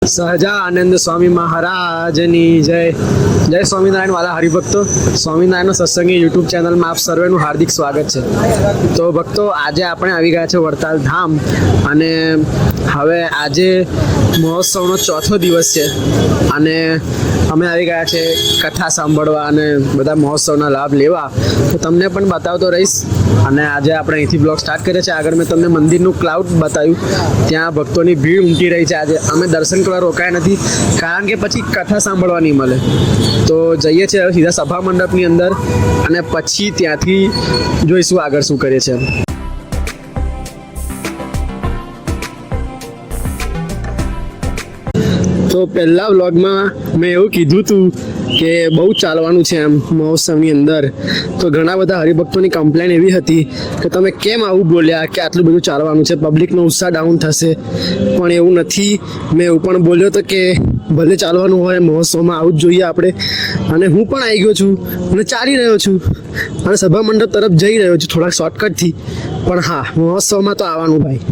સહજાનંદ સ્વામી મહારાજની જય. જય સ્વામિનારાયણ વાલા હરિભક્તો. સ્વામિનારાયણનો સત્સંગી યુટ્યુબ ચેનલમાં આપ સર્વેનું હાર્દિક સ્વાગત છે. તો ભક્તો, આજે આપણે આવી ગયા છે વડતાલ ધામ અને હવે આજે મહોત્સવનો ચોથો દિવસ છે અને અમે આવી ગયા છે કથા સાંભળવા અને બધા મહોત્સવના લાભ લેવા. તો તમને પણ બતાવતો રહીશ. અને આજે આપણે અહીંથી બ્લોગ સ્ટાર્ટ કરીએ છીએ. આગળ મેં તમને મંદિરનું ક્લાઉડ બતાવ્યું, ત્યાં ભક્તોની ભીડ ઉમટી રહી છે. આજે અમે દર્શન કરવા રોકાયા નથી કારણ કે પછી કથા સાંભળવા નહીં મળે. તો જઈએ છીએ હવે સીધા સભા મંડપની અંદર અને પછી ત્યાંથી જોઈશું આગળ શું કરીએ છીએ. તો પહેલા વ્લોગમાં મેં એવું કીધું હતું કે બહુ ચાલવાનું છે એમ મહોત્સવની અંદર. તો ઘણા બધા હરિભક્તોની કમ્પ્લેન એવી હતી કે તમે કેમ આવું બોલ્યા કે આટલું બધું ચાલવાનું છે, પબ્લિકનો ઉત્સાહ ડાઉન થશે. પણ એવું નથી. મેં એવું પણ બોલ્યો હતો કે ભલે ચાલવાનું હોય મહોત્સવમાં આવું જ જોઈએ આપણે. અને હું પણ આવી ગયો છું અને ચાલી રહ્યો છું અને સભા મંડપ તરફ જઈ રહ્યો છું થોડાક શોર્ટકટથી. પણ હા, મહોત્સવમાં તો આવવાનું ભાઈ.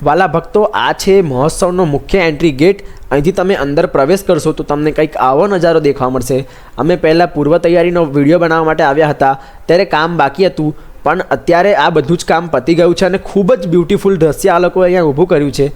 વાલા ભક્તો, આ છે મહોત્સવનો મુખ્ય એન્ટ્રી ગેટ. અહીંથી તમે અંદર પ્રવેશ કરશો તો તમને કંઈક આવો નજારો દેખવા મળશે. અમે પહેલાં પૂર્વ તૈયારીનો વિડીયો બનાવવા માટે આવ્યા હતા ત્યારે કામ બાકી હતું, પણ અત્યારે આ બધું જ કામ પતી ગયું છે અને ખૂબ જ બ્યુટીફુલ દ્રશ્ય આ લોકોએ અહીંયા ઊભું કર્યું છે.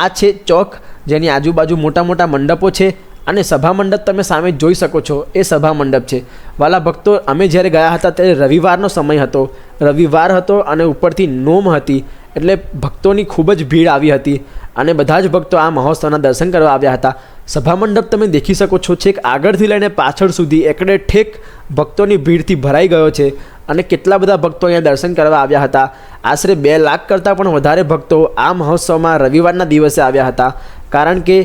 આ છે ચોક, જેની આજુબાજુ મોટા મોટા મંડપો છે અને સભા મંડપ તમે સામે જોઈ શકો છો, એ સભા મંડપ છે. વાલા ભક્તો, અમે જ્યારે ગયા હતા ત્યારે રવિવારનો સમય હતો, રવિવાર હતો અને ઉપરથી નોમ હતી, એટલે ભક્તોની ખૂબ જ ભીડ આવી હતી અને બધા જ ભક્તો આ મહોત્સવના દર્શન કરવા આવ્યા હતા. સભા મંડપ તમે દેખી શકો છો, છેક આગળથી લઈને પાછળ સુધી એકડે ઠેક ભક્તોની ભીડથી ભરાઈ ગયો છે અને કેટલા બધા ભક્તો અહીંયા દર્શન કરવા આવ્યા હતા. આશરે 2 લાખ કરતાં પણ વધારે ભક્તો આ મહોત્સવમાં રવિવારના દિવસે આવ્યા હતા. કારણ કે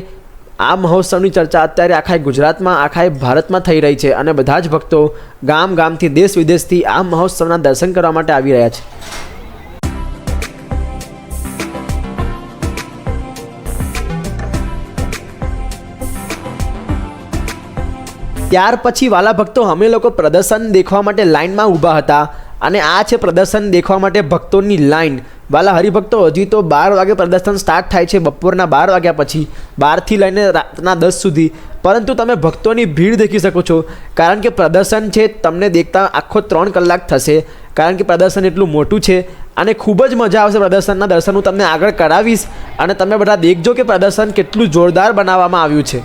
આ મહોત્સવની ચર્ચા અત્યારે આખા ગુજરાતમાં, આખા ભારતમાં થઈ રહી છે અને બધા જ ભક્તો ગામ ગામથી, દેશ વિદેશથી આ મહોત્સવના દર્શન કરવા માટે આવી રહ્યા છે. ત્યાર પછી વાલા ભક્તો, અમે લોકો પ્રદર્શન દેખવા માટે લાઇનમાં ઊભા હતા અને આ છે પ્રદર્શન દેખવા માટે ભક્તોની લાઇન. વાલા હરિભક્તો, હજી તો 12 વાગે પ્રદર્શન સ્ટાર્ટ થાય છે, બપોરના 12 વાગ્યા પછી, 12થી લઈને રાતના 10 સુધી. પરંતુ તમે ભક્તોની ભીડ દેખી શકો છો કારણ કે પ્રદર્શન છે તમને દેખતા આખો 3 કલાક થશે કારણ કે પ્રદર્શન એટલું મોટું છે અને ખૂબ જ મજા આવશે. પ્રદર્શનના દર્શન હું તમને આગળ કરાવીશ અને તમે બધા દેખજો કે પ્રદર્શન કેટલું જોરદાર બનાવવામાં આવ્યું છે.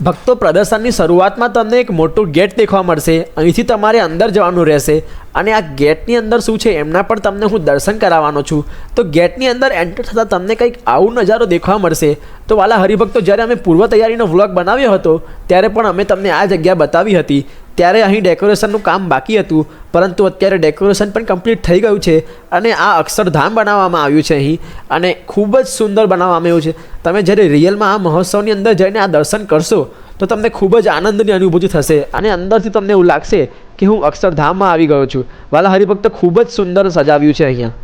ભક્તો, પ્રદર્શનની શરૂઆતમાં તમને એક મોટું ગેટ દેખવા મળશે. અહીંથી તમારે અંદર જવાનું રહેશે અને આ ગેટની અંદર શું છે એમના પણ તમને હું દર્શન કરાવવાનો છું. તો ગેટની અંદર એન્ટર થતાં તમને કંઈક આવું નજારો દેખવા મળશે. તો વાલા હરિભક્તો, જ્યારે અમે પૂર્વ તૈયારીનો વ્લોગ બનાવ્યો હતો ત્યારે પણ અમે તમને આ જગ્યા બતાવી હતી. ત્યારે અહીં ડેકોરેશનનું કામ બાકી હતું, પરંતુ અત્યારે ડેકોરેશન પણ કમ્પ્લીટ થઈ ગયું છે અને આ અક્ષરધામ બનાવવામાં આવ્યું છે અહીં અને ખૂબ જ સુંદર બનાવવામાં આવ્યું છે. તમે જ્યારે રિયલમાં આ મહોત્સવની અંદર જઈને આ દર્શન કરશો તો તમને ખૂબ જ આનંદની અનુભૂતિ થશે અને અંદરથી તમને એવું લાગશે કે હું અક્ષરધામમાં આવી ગયો છું. વાલા હરિભક્તો, ખૂબ જ સુંદર સજાવ્યું છે અહીંયા.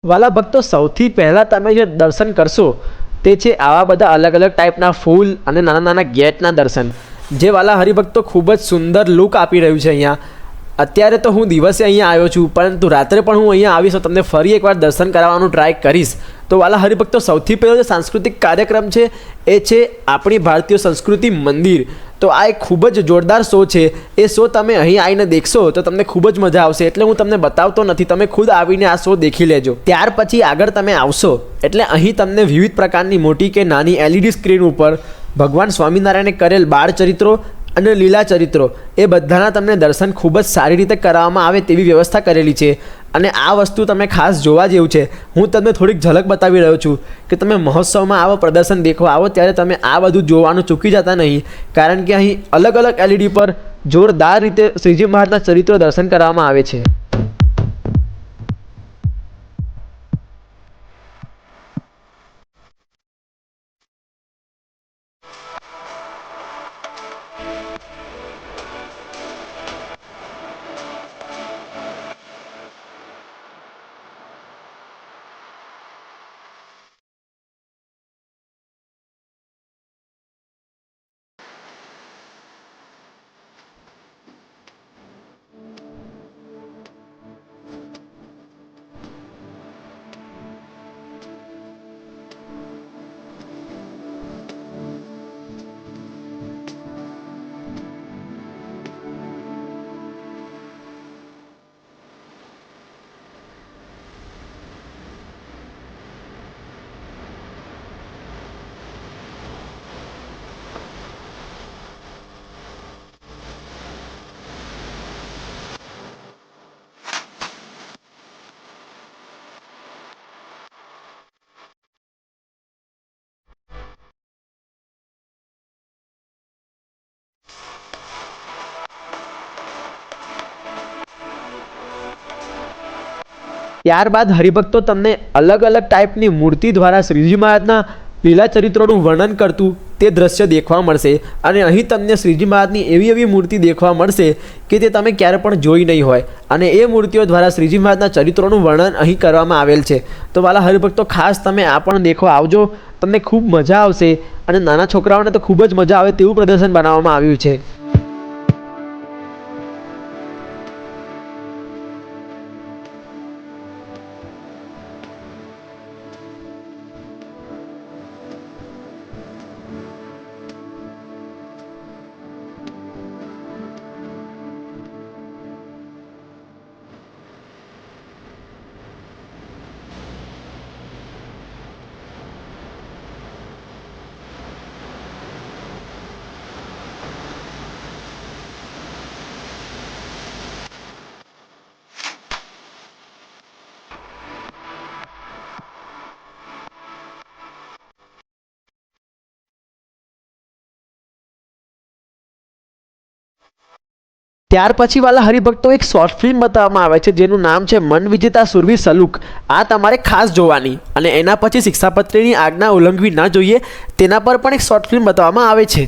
વાલા ભક્તો, સૌથી પહેલાં તમે જે દર્શન કરશો તે છે આવા બધા અલગ અલગ ટાઈપના ફૂલ અને નાના નાના ગેટના દર્શન, જે વાલા હરિભક્તો ખૂબ જ સુંદર લુક આપી રહ્યું છે અહીંયા. અત્યારે તો હું દિવસે અહીંયા આવ્યો છું, પરંતુ રાત્રે પણ હું અહીંયા આવીશ તો તમને ફરી એકવાર દર્શન કરાવવાનું ટ્રાય કરીશ. તો વાલા હરિભક્તો, સૌથી પહેલો જે સાંસ્કૃતિક કાર્યક્રમ છે એ છે આપણી ભારતીય સંસ્કૃતિ મંદિર. તો આ એક ખૂબ જ જોરદાર શો છે. એ શો તમે અહીં આવીને દેખશો તો તમને ખૂબ જ મજા આવશે, એટલે હું તમને બતાવતો નથી, તમે ખુદ આવીને આ શો દેખી લેજો. ત્યાર પછી આગળ તમે આવશો એટલે અહીં તમને વિવિધ પ્રકારની મોટી કે નાની LED સ્ક્રીન ઉપર ભગવાન સ્વામિનારાયણે કરેલ બાળ ચરિત્રો અને લીલા ચરિત્રો એ બધાના તમને દર્શન ખૂબ જ સારી રીતે કરાવવામાં આવે તેવી વ્યવસ્થા કરેલી છે. અને આ વસ્તુ તમે ખાસ જોવા જેવું છે. હું તમને થોડીક ઝલક બતાવી રહ્યો છું કે તમે મહોત્સવમાં આવો પ્રદર્શન દેખવા આવો ત્યારે તમે આ બધું જોવાનું ચૂકી જતા નહીં, કારણ કે અહીં અલગ અલગ LED પર જોરદાર રીતે શ્રીજી મહારાજના ચરિત્રો દર્શન કરવામાં આવે છે. ત્યારબાદ હરિભક્તો તમને અલગ અલગ ટાઈપની મૂર્તિ દ્વારા શ્રીજી મહારાજના લીલા ચરિત્રોનું વર્ણન કરતું તે દ્રશ્ય દેખવા મળશે. અને અહીં તમને શ્રીજી મહારાજની એવી મૂર્તિ દેખવા મળશે કે તે તમે ક્યારે પણ જોઈ નહીં હોય. અને એ મૂર્તિઓ દ્વારા શ્રીજી મહારાજના ચરિત્રોનું વર્ણન અહીં કરવામાં આવેલ છે. તો વાલા હરિભક્તો ખાસ તમે આ પણ દેખવા આવજો, તમને ખૂબ મજા આવશે. અને નાના છોકરાઓને તો ખૂબ જ મજા આવે તેવું પ્રદર્શન બનાવવામાં આવ્યું છે. ત્યાર પછી વાલા હરિભક્તો એક શોર્ટ ફિલ્મ બતાવવામાં આવે છે જેનું નામ છે મન વિજેતા સુરવીર સલુક. આ તમારે ખાસ જોવાની. અને એના પછી શિક્ષાપત્રીની આજ્ઞા ઉલ્લંઘવી ન જોઈએ તેના પર પણ એક શોર્ટ ફિલ્મ બતાવવામાં આવે છે.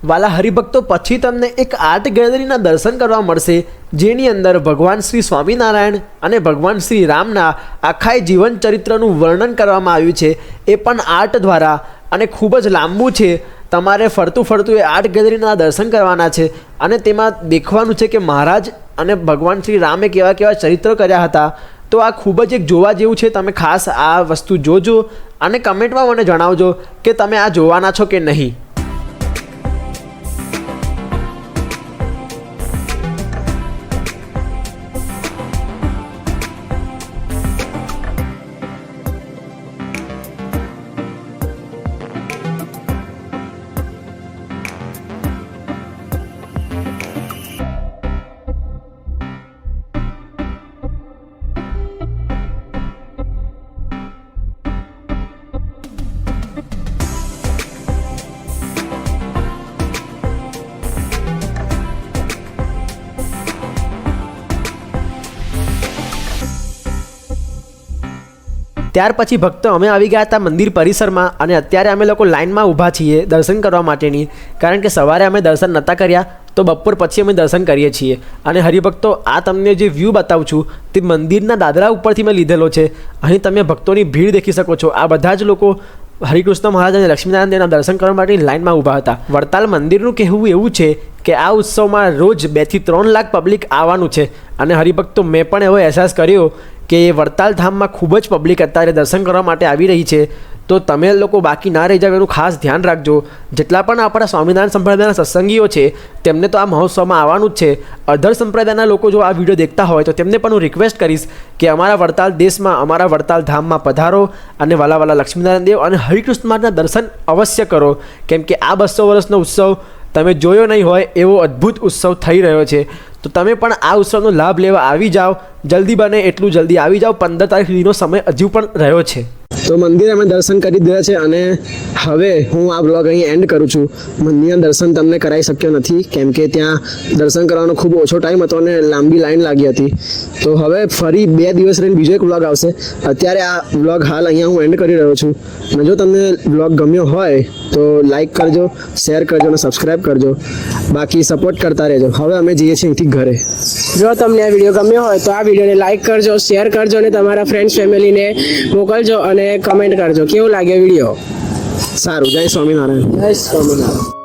વાલા હરિભક્તો પછી તમને એક આર્ટ ગેલેરીના દર્શન કરવા મળશે જેની અંદર ભગવાન શ્રી સ્વામિનારાયણ અને ભગવાન શ્રી રામના આખા જીવન ચરિત્રનું વર્ણન કરવામાં આવ્યું છે, એ પણ આર્ટ દ્વારા. અને ખૂબ જ લાંબુ છે. તમારે ફરતું એ આર્ટ ગેલેરીના દર્શન કરવાના છે. અને તેમાં દેખવાનું છે કે મહારાજ અને ભગવાન શ્રી રામે કેવા ચરિત્રો કર્યા હતા. તો આ ખૂબ જ એક જોવા જેવું છે. તમે ખાસ આ વસ્તુ જોજો અને કમેન્ટમાં મને જણાવજો કે તમે આ જોવાના છો કે નહીં. ત્યાર પછી ભક્તો અમે આવી ગયા હતા મંદિર પરિસરમાં. અને અત્યારે અમે લોકો લાઇનમાં ઊભા છીએ દર્શન કરવા માટેની, કારણ કે સવારે અમે દર્શન નહોતા કર્યા તો બપોર પછી અમે દર્શન કરીએ છીએ. અને હરિભક્તો આ તમને જે વ્યૂ બતાવું છું તે મંદિરના દાદરા ઉપરથી મેં લીધેલો છે. અહીં તમે ભક્તોની ભીડ દેખી શકો છો. આ બધા જ લોકો હરિકૃષ્ણ મહારાજ અને લક્ષ્મીનારાયણ દેવના દર્શન કરવા માટે લાઇનમાં ઊભા હતા. વડતાલ મંદિરનું કહેવું એવું છે કે આ ઉત્સવમાં રોજ 2 થી 3 લાખ પબ્લિક આવવાનું છે. અને હરિભક્તો મેં પણ એવો અહેસાસ કર્યો કે વડતાલ ધામમાં ખૂબ જ પબ્લિક અત્યારે દર્શન કરવા માટે આવી રહી છે. તો તમે લોકો બાકી ના રહી જાવ એનું ખાસ ધ્યાન રાખજો. જેટલા પણ આપણા સ્વામિનારાયણ સંપ્રદાયના સત્સંગીઓ છે તેમને તો આ મહોત્સવમાં આવવાનું જ છે. અધર સંપ્રદાયના લોકો જો આ વિડીયો દેખતા હોય તો તેમને પણ હું રિક્વેસ્ટ કરીશ કે અમારા વડતાલ દેશમાં, અમારા વડતાલ ધામમાં પધારો અને વાલા લક્ષ્મીનારાયણ દેવ અને હરિકૃષ્ણ મહારાજના દર્શન અવશ્ય કરો. કેમ કે આ 200 વર્ષનો ઉત્સવ તમે જોયો નહીં હોય એવો અદ્ભુત ઉત્સવ થઈ રહ્યો છે. તો તમે પણ આ ઉત્સવનો લાભ લેવા આવી જાઓ. જલ્દી બને એટલું જલ્દી આવી જાઓ. 15 તારીખ સુધીનો સમય હજુ પણ રહ્યો છે. તો મંદિર અમે દર્શન કરી દીધા છે અને હવે હું આ બ્લોગ અહીં એન્ડ કરું છું. મંદિરના દર્શન તમને કરાવી શક્યો નથી કેમ કે ત્યાં દર્શન કરવાનો ખૂબ ઓછો ટાઈમ હતો અને લાંબી લાઈન લાગી હતી. તો હવે ફરી 2 દિવસ રહીને બીજો એક બ્લોગ આવશે. અત્યારે આ બ્લોગ હાલ અહીંયા હું એન્ડ કરી રહ્યો છું. અને જો તમને બ્લોગ ગમ્યો હોય તો લાઈક કરજો, શેર કરજો અને સબસ્ક્રાઈબ કરજો. બાકી સપોર્ટ કરતા રહેજો. હવે અમે જઈએ છીએ અહીંથી ઘરે. જો તમને આ વિડીયો ગમ્યો હોય તો આ વિડીયોને લાઈક કરજો, શેર કરજો અને તમારા ફ્રેન્ડ્સ ફેમિલીને મોકલજો અને કમેન્ટ કરજો કેવું લાગે વિડીયો. સારું, જય સ્વામિનારાયણ. જય સ્વામિનારાયણ.